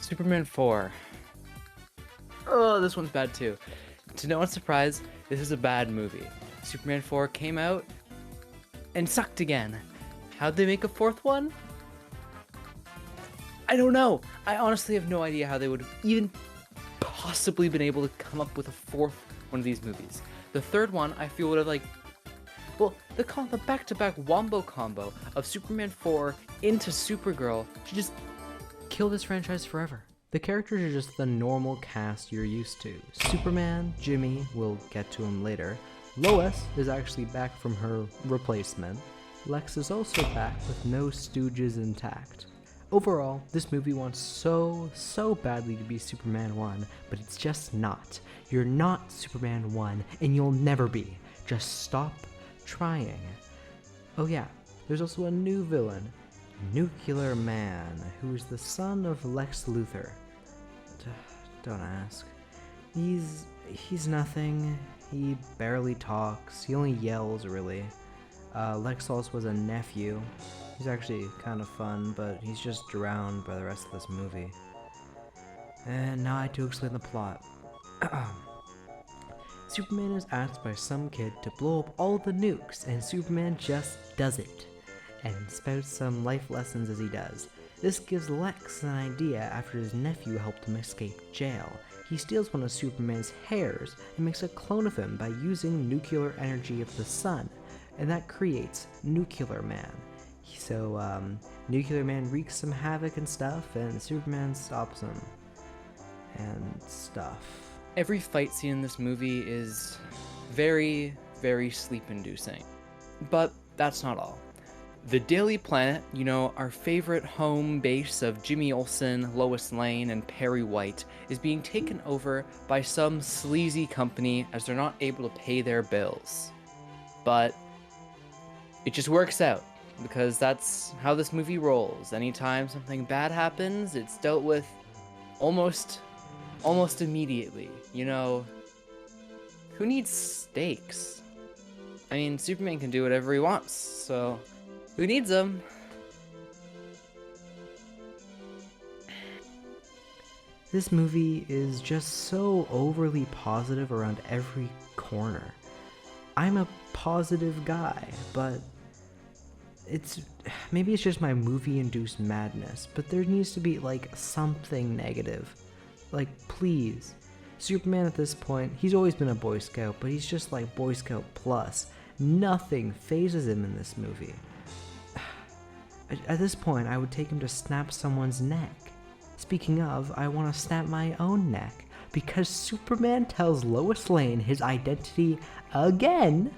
Superman 4. Oh, this one's bad too. To no one's surprise, this is a bad movie. Superman 4 came out and sucked again. How'd they make a fourth one? I don't know. I honestly have no idea how they would have even possibly been able to come up with a fourth one of these movies. The third one, I feel, would have the back-to-back wombo combo of Superman 4 into Supergirl should just kill this franchise forever. The characters are just the normal cast you're used to. Superman, Jimmy, we'll get to him later. Lois is actually back from her replacement. Lex is also back with no stooges intact. Overall, this movie wants so badly to be Superman 1, but it's just not. You're not Superman 1, and you'll never be. Just stop trying. Oh yeah, there's also a new villain, Nuclear Man, who is the son of Lex Luthor. Don't ask. He's nothing. He barely talks. He only yells, really. Lex also was a nephew. He's actually kind of fun, but he's just drowned by the rest of this movie. And now I have to explain the plot. Superman is asked by some kid to blow up all the nukes, and Superman just does it, and spouts some life lessons as he does. This gives Lex an idea after his nephew helped him escape jail. He steals one of Superman's hairs and makes a clone of him by using nuclear energy of the sun, and that creates Nuclear Man. So, Nuclear Man wreaks some havoc and stuff, and Superman stops him. And stuff. Every fight scene in this movie is very, very sleep-inducing. But that's not all. The Daily Planet, our favorite home base of Jimmy Olsen, Lois Lane, and Perry White, is being taken over by some sleazy company as they're not able to pay their bills. But it just works out, because that's how this movie rolls. Anytime something bad happens, it's dealt with almost immediately. Who needs stakes? I mean, Superman can do whatever he wants, so who needs them? This movie is just so overly positive around every corner. I'm a positive guy, but maybe it's just my movie-induced madness, but there needs to be, something negative. Please. Superman at this point, he's always been a Boy Scout, but he's just like Boy Scout plus. Nothing phases him in this movie. At this point, I would take him to snap someone's neck. Speaking of, I want to snap my own neck, because Superman tells Lois Lane his identity again,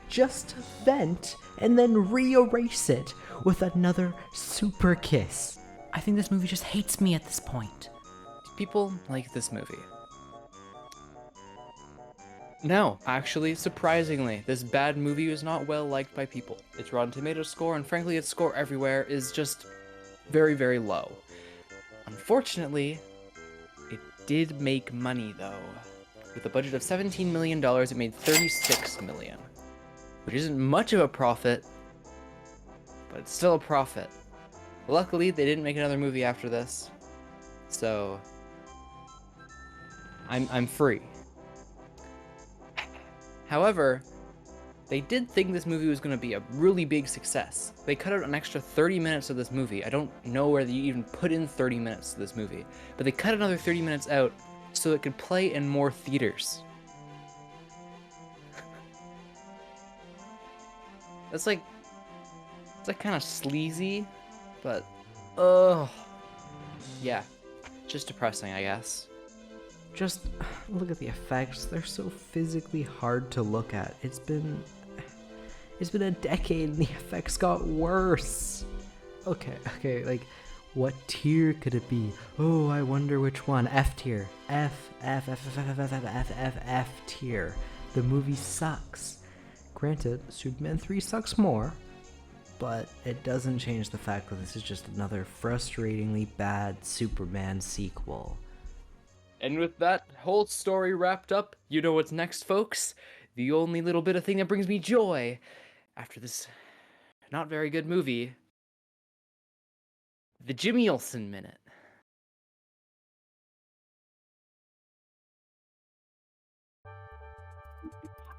just to vent and then re-erase it with another super kiss. I think this movie just hates me at this point. People like this movie. No, actually, surprisingly, this bad movie is not well liked by people. Its Rotten Tomatoes score, and frankly its score everywhere, is just very, very low. Unfortunately, it did make money though. With a budget of $17 million, it made $36 million. Which isn't much of a profit, but it's still a profit. Luckily, they didn't make another movie after this, so I'm free. However, they did think this movie was going to be a really big success. They cut out an extra 30 minutes of this movie. I don't know where they even put in 30 minutes to this movie, but they cut another 30 minutes out so it could play in more theaters. It's kind of sleazy, but yeah, just depressing, I guess. Just look at the effects. They're so physically hard to look at. It's been a decade and the effects got worse. Okay, what tier could it be? Oh, I wonder which one. F tier. F tier. The movie sucks. Granted, Superman 3 sucks more, but it doesn't change the fact that this is just another frustratingly bad Superman sequel. And with that whole story wrapped up, you know what's next, folks? The only little bit of thing that brings me joy after this not very good movie, the Jimmy Olsen Minute.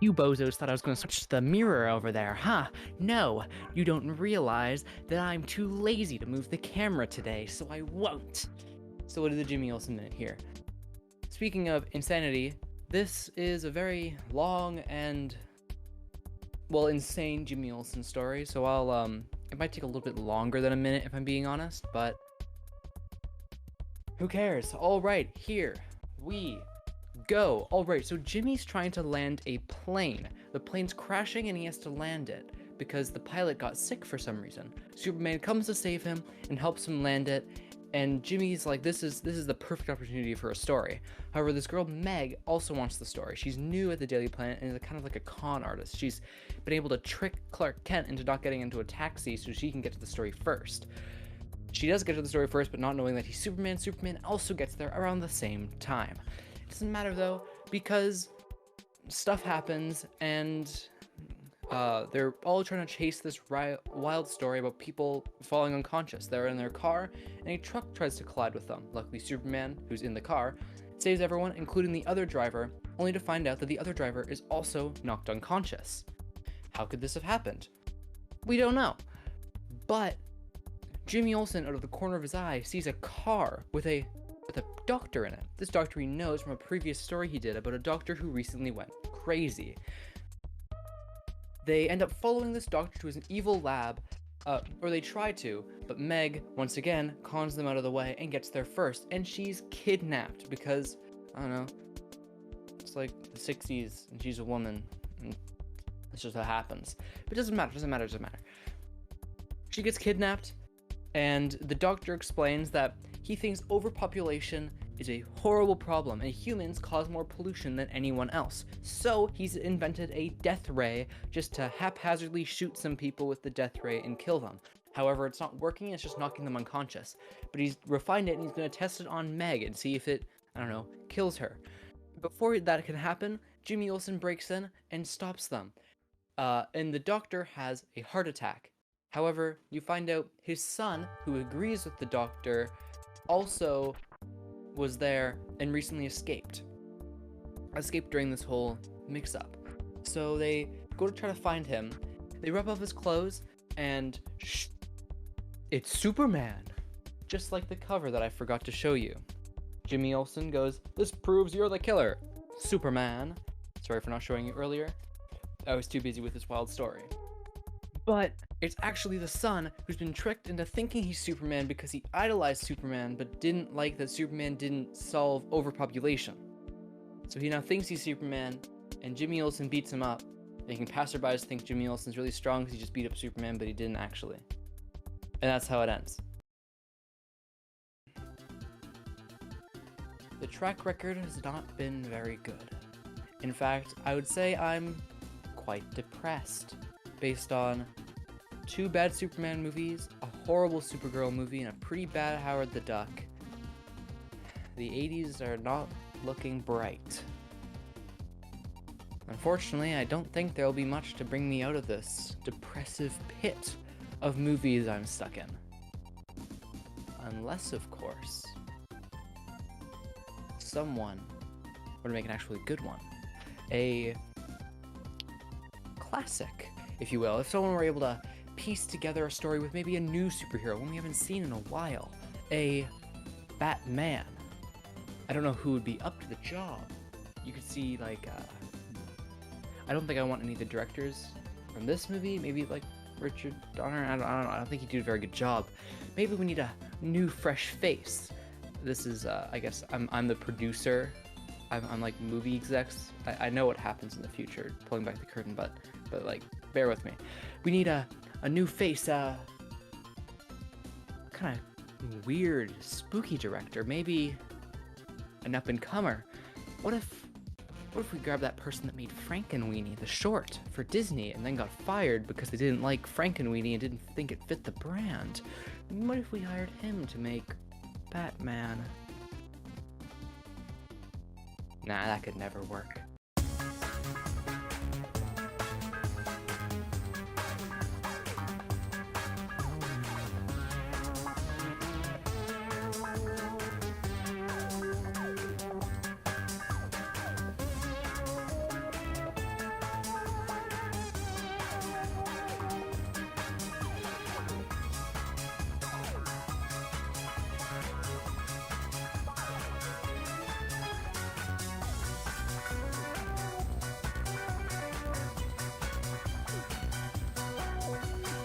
You bozos thought I was going to switch the mirror over there, huh? No, you don't realize that I'm too lazy to move the camera today, so I won't. So what did the Jimmy Olsen minute here? Speaking of insanity, this is a very long and, well, insane Jimmy Olsen story, so it might take a little bit longer than a minute if I'm being honest, but who cares? All right, here we go. All right, so Jimmy's trying to land a plane. The plane's crashing and he has to land it because the pilot got sick for some reason. Superman comes to save him and helps him land it, and Jimmy's like, this is the perfect opportunity for a story. However, this girl Meg also wants the story. She's new at the Daily Planet and is kind of like a con artist. She's been able to trick Clark Kent into not getting into a taxi so she can get to the story first. She does get to the story first, but not knowing that he's Superman. Superman also gets there around the same time. It doesn't matter though, because stuff happens and they're all trying to chase this wild story about people falling unconscious. They're in their car and a truck tries to collide with them. Luckily, Superman, who's in the car, saves everyone, including the other driver, only to find out that the other driver is also knocked unconscious. How could this have happened? We don't know. But Jimmy Olsen, out of the corner of his eye, sees a car with a doctor in it. This doctor he knows from a previous story he did about a doctor who recently went crazy. They end up following this doctor to his evil lab, or they try to, but Meg, once again, cons them out of the way and gets there first, and she's kidnapped because, I don't know, it's like the 60s, and she's a woman, and that's just what happens. But it doesn't matter. She gets kidnapped, and the doctor explains that he thinks overpopulation is a horrible problem and humans cause more pollution than anyone else. So he's invented a death ray just to haphazardly shoot some people with the death ray and kill them. However, it's not working, it's just knocking them unconscious. But he's refined it and he's going to test it on Meg and see if it, I don't know, kills her. Before that can happen, Jimmy Olsen breaks in and stops them. And the doctor has a heart attack. However, you find out his son, who agrees with the doctor, also was there and recently escaped during this whole mix-up. So they go to try to find him. They rip off his clothes and it's Superman, just like the cover that I forgot to show you. Jimmy Olsen goes, "This proves you're the killer, Superman." Sorry for not showing you earlier. I was too busy with this wild story. But it's actually the son who's been tricked into thinking he's Superman because he idolized Superman but didn't like that Superman didn't solve overpopulation. So he now thinks he's Superman, and Jimmy Olsen beats him up, making passerbys think Jimmy Olsen's really strong because he just beat up Superman, but he didn't actually. And that's how it ends. The track record has not been very good. In fact, I would say I'm quite depressed, based on 2 bad Superman movies, a horrible Supergirl movie, and a pretty bad Howard the Duck. The 80s are not looking bright. Unfortunately, I don't think there'll be much to bring me out of this depressive pit of movies I'm stuck in. Unless, of course, someone were to make an actually good one. A classic, if you will. If someone were able to piece together a story with maybe a new superhero, one we haven't seen in a while. A Batman. I don't know who would be up to the job. You could see, like, I don't think I want any of the directors from this movie. Maybe, like, Richard Donner. I don't know. I don't think he'd do a very good job. Maybe we need a new, fresh face. This is, I guess, I'm the producer. I'm like movie execs. I know what happens in the future, pulling back the curtain, but like, bear with me. We need a new face, kind of weird, spooky director. Maybe an up-and-comer. What if we grab that person that made Frankenweenie, the short, for Disney, and then got fired because they didn't like Frankenweenie and didn't think it fit the brand? What if we hired him to make Batman? Nah, that could never work.